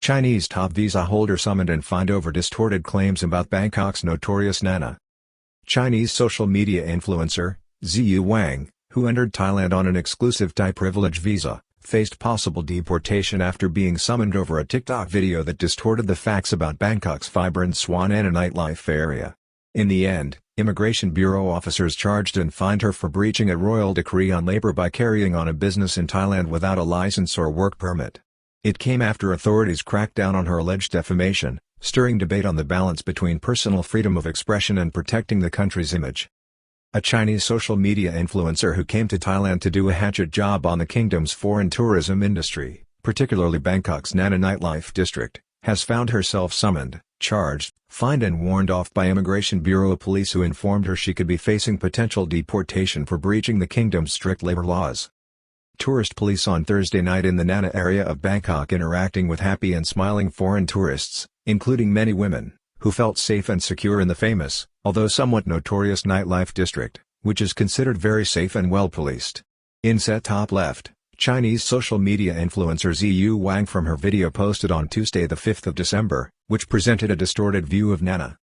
Chinese top visa holder summoned and fined over distorted claims about Bangkok's notorious Nana. Chinese social media influencer, Ziyu Wang, who entered Thailand on an exclusive Thai privilege visa, faced possible deportation after being summoned over a TikTok video that distorted the facts about Bangkok's vibrant Swan Ana nightlife area. In the end, Immigration Bureau officers charged and fined her for breaching a royal decree on labor by carrying on a business in Thailand without a license or work permit. It came after authorities cracked down on her alleged defamation, stirring debate on the balance between personal freedom of expression and protecting the country's image. A Chinese social media influencer who came to Thailand to do a hatchet job on the kingdom's foreign tourism industry, particularly Bangkok's Nana nightlife district, has found herself summoned, charged, fined and warned off by Immigration Bureau police who informed her she could be facing potential deportation for breaching the kingdom's strict labor laws. Tourist police on Thursday night in the Nana area of Bangkok interacting with happy and smiling foreign tourists, including many women, who felt safe and secure in the famous, although somewhat notorious nightlife district, which is considered very safe and well policed. Inset top left, Chinese social media influencer Ziyu Wang from her video posted on Tuesday the 5th of December, which presented a distorted view of Nana.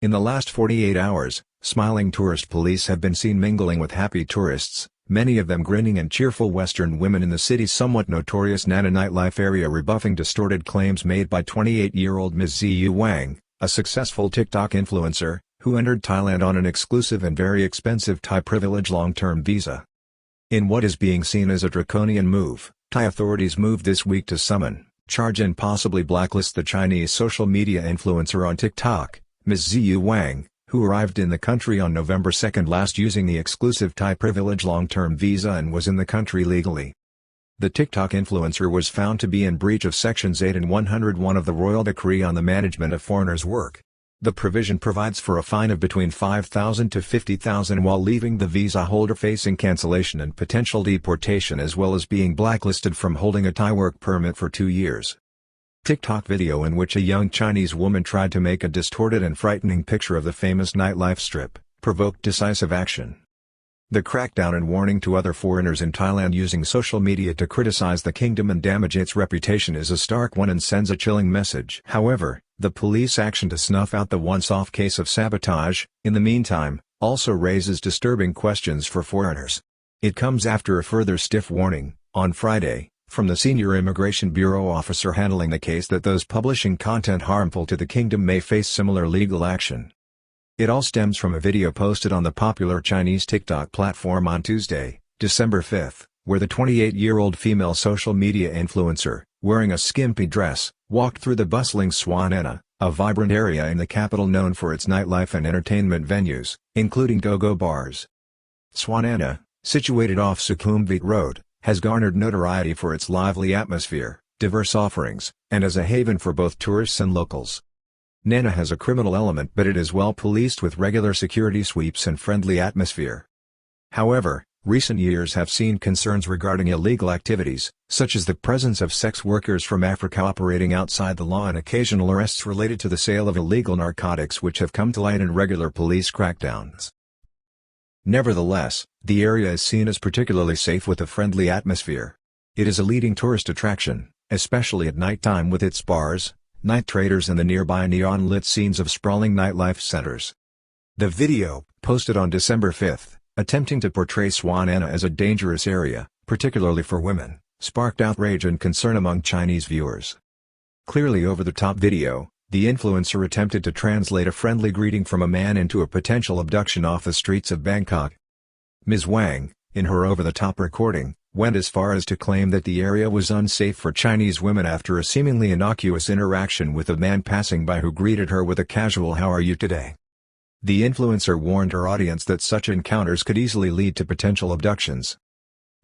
In the last 48 hours, smiling tourist police have been seen mingling with happy tourists, many of them grinning and cheerful Western women in the city's somewhat notorious Nana nightlife area rebuffing distorted claims made by 28-year-old Ms. Ziyu Wang, a successful TikTok influencer, who entered Thailand on an exclusive and very expensive Thai privilege long-term visa. In what is being seen as a draconian move, Thai authorities moved this week to summon, charge and possibly blacklist the Chinese social media influencer on TikTok, Ms. Ziyu Wang, who arrived in the country on November 2 last using the exclusive Thai privilege long-term visa and was in the country legally. The TikTok influencer was found to be in breach of Sections 8 and 101 of the Royal Decree on the Management of Foreigners' Work. The provision provides for a fine of between 5,000 to 50,000 while leaving the visa holder facing cancellation and potential deportation as well as being blacklisted from holding a Thai work permit for 2 years. TikTok video in which a young Chinese woman tried to make a distorted and frightening picture of the famous nightlife strip, provoked decisive action. The crackdown and warning to other foreigners in Thailand using social media to criticize the kingdom and damage its reputation is a stark one and sends a chilling message. However, the police action to snuff out the once-off case of sabotage, in the meantime, also raises disturbing questions for foreigners. It comes after a further stiff warning, on Friday, from the senior Immigration Bureau officer handling the case that those publishing content harmful to the kingdom may face similar legal action. It all stems from a video posted on the popular Chinese TikTok platform on Tuesday, December 5, where the 28-year-old female social media influencer, wearing a skimpy dress, walked through the bustling Swan Ana, a vibrant area in the capital known for its nightlife and entertainment venues, including go-go bars. Swan Ana, situated off Sukhumvit Road, has garnered notoriety for its lively atmosphere, diverse offerings, and as a haven for both tourists and locals. Nana has a criminal element but it is well policed with regular security sweeps and friendly atmosphere. However, recent years have seen concerns regarding illegal activities, such as the presence of sex workers from Africa operating outside the law and occasional arrests related to the sale of illegal narcotics which have come to light in regular police crackdowns. Nevertheless, the area is seen as particularly safe with a friendly atmosphere. It is a leading tourist attraction, especially at nighttime with its bars, night traders and the nearby neon-lit scenes of sprawling nightlife centers. The video, posted on December 5, attempting to portray Swan Ana as a dangerous area, particularly for women, sparked outrage and concern among Chinese viewers. Clearly over-the-top video, the influencer attempted to translate a friendly greeting from a man into a potential abduction off the streets of Bangkok. Ms. Wang, in her over-the-top recording, went as far as to claim that the area was unsafe for Chinese women after a seemingly innocuous interaction with a man passing by who greeted her with a casual "How are you today?" The influencer warned her audience that such encounters could easily lead to potential abductions.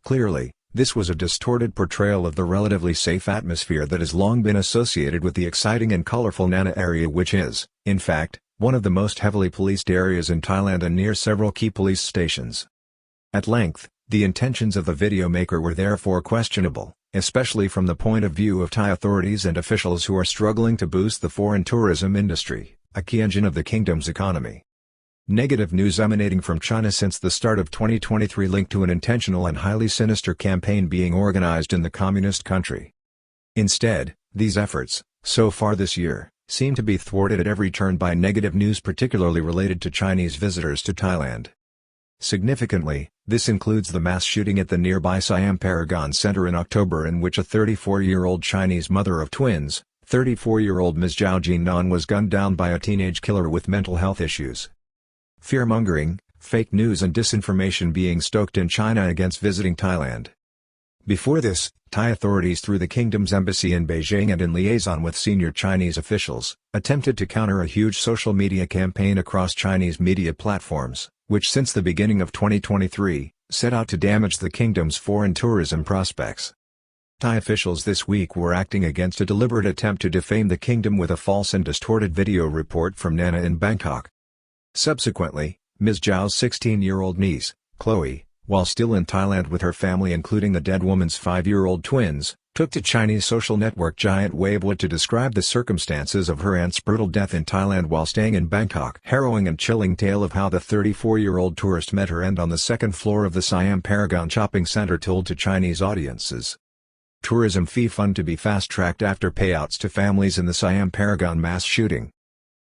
Clearly, this was a distorted portrayal of the relatively safe atmosphere that has long been associated with the exciting and colorful Nana area which is, in fact, one of the most heavily policed areas in Thailand and near several key police stations. At length, the intentions of the video maker were therefore questionable, especially from the point of view of Thai authorities and officials who are struggling to boost the foreign tourism industry, a key engine of the kingdom's economy. Negative news emanating from China since the start of 2023 linked to an intentional and highly sinister campaign being organized in the communist country. Instead, these efforts, so far this year, seem to be thwarted at every turn by negative news particularly related to Chinese visitors to Thailand. Significantly, this includes the mass shooting at the nearby Siam Paragon Center in October in which a 34-year-old Chinese mother of twins, 34-year-old Ms. Zhao Jinan, was gunned down by a teenage killer with mental health issues. Fear-mongering, fake news and disinformation being stoked in China against visiting Thailand. Before this, Thai authorities through the kingdom's embassy in Beijing and in liaison with senior Chinese officials, attempted to counter a huge social media campaign across Chinese media platforms, which since the beginning of 2023, set out to damage the kingdom's foreign tourism prospects. Thai officials this week were acting against a deliberate attempt to defame the kingdom with a false and distorted video report from Nana in Bangkok. Subsequently, Ms. Zhao's 16-year-old niece, Chloe, while still in Thailand with her family including the dead woman's 5-year-old twins, took to Chinese social network giant Weibo to describe the circumstances of her aunt's brutal death in Thailand while staying in Bangkok. Harrowing and chilling tale of how the 34-year-old tourist met her end on the second floor of the Siam Paragon shopping center told to Chinese audiences. Tourism fee fund to be fast-tracked after payouts to families in the Siam Paragon mass shooting.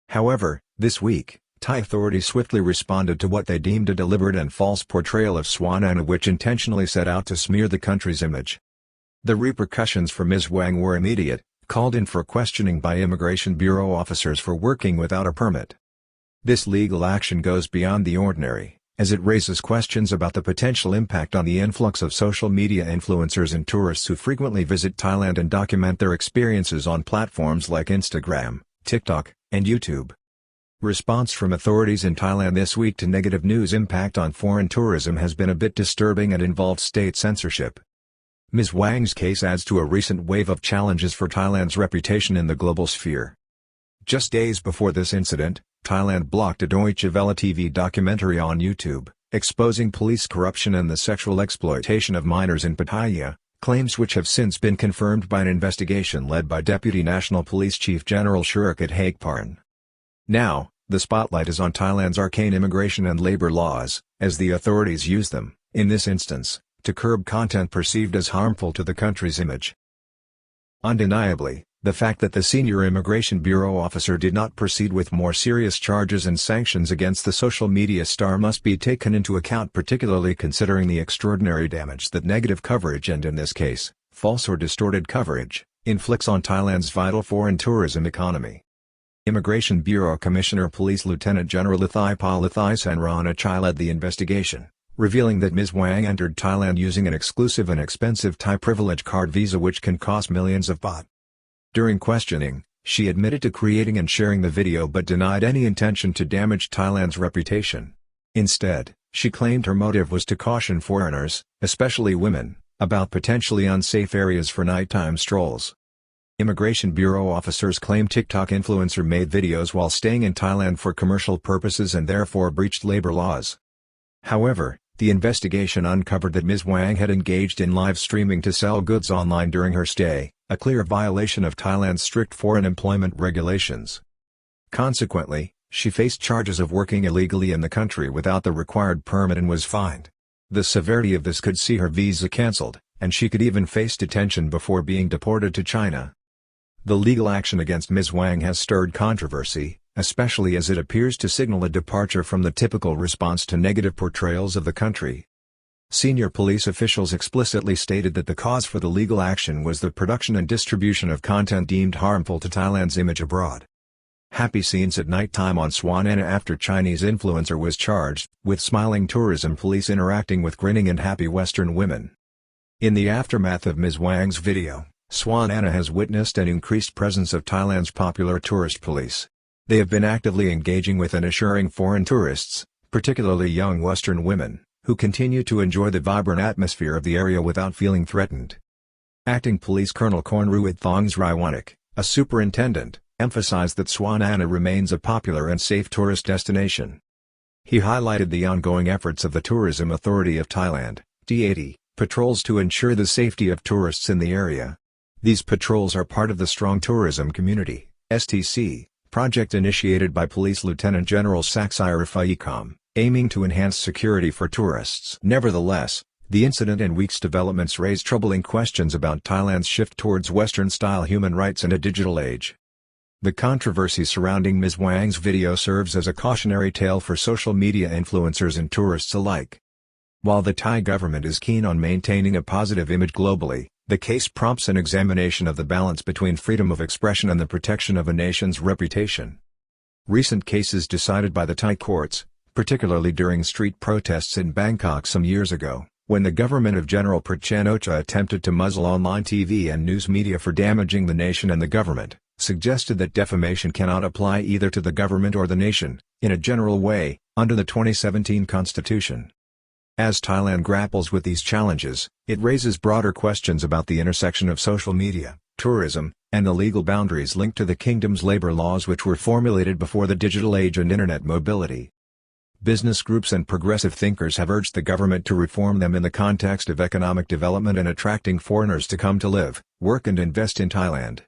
However, this week, Thai authorities swiftly responded to what they deemed a deliberate and false portrayal of Swan Anna which intentionally set out to smear the country's image. The repercussions for Ms. Wang were immediate, called in for questioning by Immigration Bureau officers for working without a permit. This legal action goes beyond the ordinary, as it raises questions about the potential impact on the influx of social media influencers and tourists who frequently visit Thailand and document their experiences on platforms like Instagram, TikTok, and YouTube. Response from authorities in Thailand this week to negative news impact on foreign tourism has been a bit disturbing and involved state censorship. Ms. Wang's case adds to a recent wave of challenges for Thailand's reputation in the global sphere. Just days before this incident, Thailand blocked a Deutsche Welle TV documentary on YouTube, exposing police corruption and the sexual exploitation of minors in Pattaya, claims which have since been confirmed by an investigation led by Deputy National Police Chief General Suryakit Haekparn. Now, the spotlight is on Thailand's arcane immigration and labor laws, as the authorities use them, in this instance, to curb content perceived as harmful to the country's image. Undeniably, the fact that the senior Immigration Bureau officer did not proceed with more serious charges and sanctions against the social media star must be taken into account, particularly considering the extraordinary damage that negative coverage and in this case, false or distorted coverage, inflicts on Thailand's vital foreign tourism economy. Immigration Bureau Commissioner Police Lieutenant General Ithaipa Sanranachai led the investigation, revealing that Ms. Wang entered Thailand using an exclusive and expensive Thai privilege card visa which can cost millions of baht. During questioning, she admitted to creating and sharing the video but denied any intention to damage Thailand's reputation. Instead, she claimed her motive was to caution foreigners, especially women, about potentially unsafe areas for nighttime strolls. Immigration Bureau officers claim TikTok influencer made videos while staying in Thailand for commercial purposes and therefore breached labor laws. However, the investigation uncovered that Ms. Wang had engaged in live streaming to sell goods online during her stay, a clear violation of Thailand's strict foreign employment regulations. Consequently, she faced charges of working illegally in the country without the required permit and was fined. The severity of this could see her visa cancelled, and she could even face detention before being deported to China. The legal action against Ms. Wang has stirred controversy, especially as it appears to signal a departure from the typical response to negative portrayals of the country. Senior police officials explicitly stated that the cause for the legal action was the production and distribution of content deemed harmful to Thailand's image abroad. Happy scenes at nighttime on Swan Anna after Chinese influencer was charged, with smiling tourism police interacting with grinning and happy Western women. In the aftermath of Ms. Wang's video, Swan Anna has witnessed an increased presence of Thailand's popular tourist police. They have been actively engaging with and assuring foreign tourists, particularly young Western women, who continue to enjoy the vibrant atmosphere of the area without feeling threatened. Acting Police Colonel Kornruit Thongsriwanik, a superintendent, emphasized that Swan Anna remains a popular and safe tourist destination. He highlighted the ongoing efforts of the Tourism Authority of Thailand, (TAT), patrols to ensure the safety of tourists in the area. These patrols are part of the Strong Tourism Community (STC) project initiated by Police Lieutenant General Saksai Rafaikom, aiming to enhance security for tourists. Nevertheless, The incident and week's developments raise troubling questions about Thailand's shift towards Western-style human rights and a digital age. The controversy surrounding Ms. Wang's video serves as a cautionary tale for social media influencers and tourists alike. While the Thai government is keen on maintaining a positive image globally, the case prompts an examination of the balance between freedom of expression and the protection of a nation's reputation. Recent cases decided by the Thai courts, particularly during street protests in Bangkok some years ago, when the government of General Prachand Ocha attempted to muzzle online TV and news media for damaging the nation and the government, suggested that defamation cannot apply either to the government or the nation, in a general way, under the 2017 constitution. As Thailand grapples with these challenges, it raises broader questions about the intersection of social media, tourism, and the legal boundaries linked to the kingdom's labor laws, which were formulated before the digital age and internet mobility. Business groups and progressive thinkers have urged the government to reform them in the context of economic development and attracting foreigners to come to live, work and invest in Thailand.